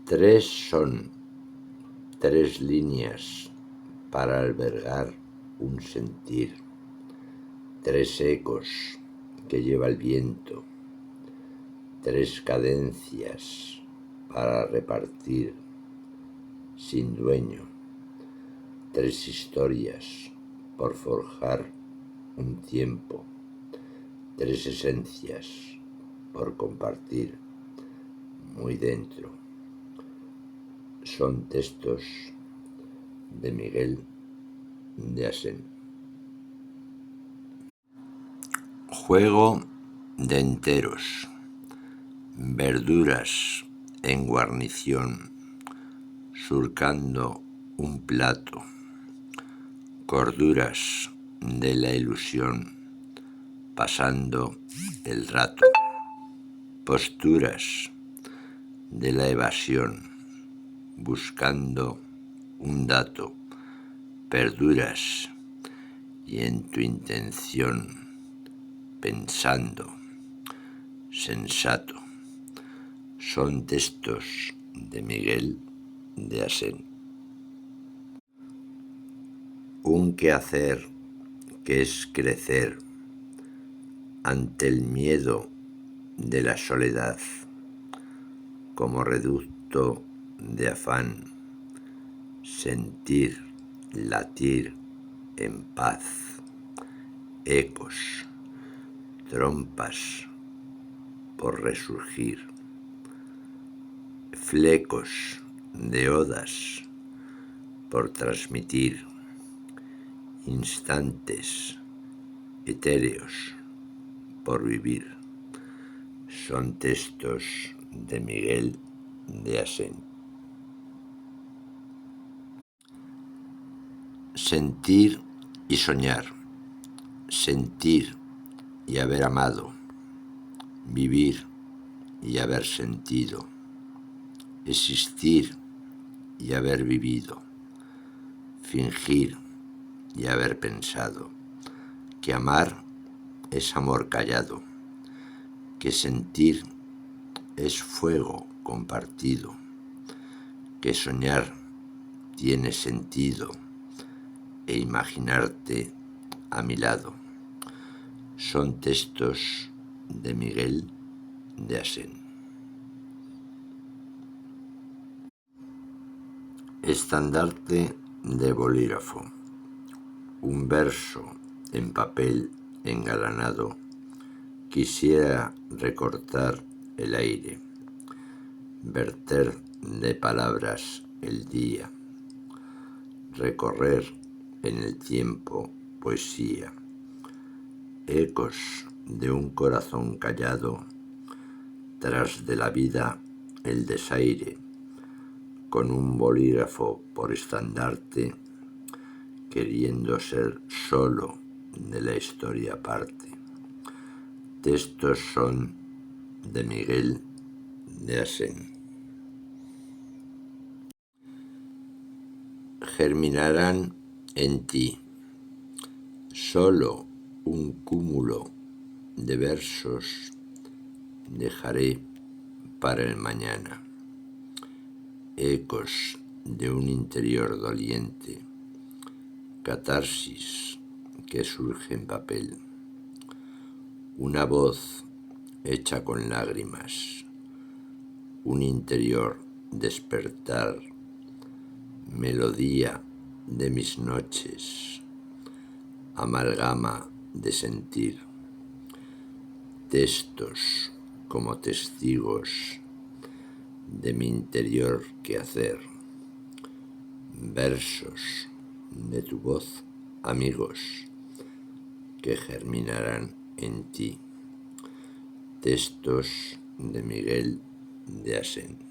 Tres son 3 líneas para albergar un sentir, 3 ecos que lleva el viento, 3 cadencias para repartir sin dueño, 3 historias por forjar un tiempo, 3 esencias por compartir muy dentro. Son textos de Miguel de Asén. Juego de enteros, verduras en guarnición, surcando un plato, corduras de la ilusión, pasando el rato, posturas de la evasión, buscando un dato, perduras y en tu intención, pensando, sensato. Son textos de Miguel de Asén. Un quehacer que es crecer ante el miedo de la soledad, como reducto de afán, sentir, latir en paz, ecos, trompas por resurgir, flecos de odas por transmitir, instantes etéreos por vivir. Son textos de Miguel de Asén. Sentir y soñar, sentir y haber amado, vivir y haber sentido, existir y haber vivido, fingir y haber pensado, que amar es amor callado, que sentir es fuego compartido, que soñar tiene sentido e imaginarte a mi lado. Son textos de Miguel de Asén. Estandarte de bolígrafo, un verso en papel engalanado. Quisiera recortar el aire, verter de palabras el día, recorrer en el tiempo poesía, ecos de un corazón callado, tras de la vida el desaire, con un bolígrafo por estandarte, queriendo ser solo de la historia parte. Textos son de Miguel de Asén. Germinarán en ti solo un cúmulo de versos dejaré para el mañana, ecos de un interior doliente, catarsis que surge en papel, una voz hecha con lágrimas, un interior despertar, melodía de mis noches, amalgama de sentir, textos como testigos de mi interior quehacer, versos de tu voz, amigos, que germinarán en ti. Textos de Miguel de Asén.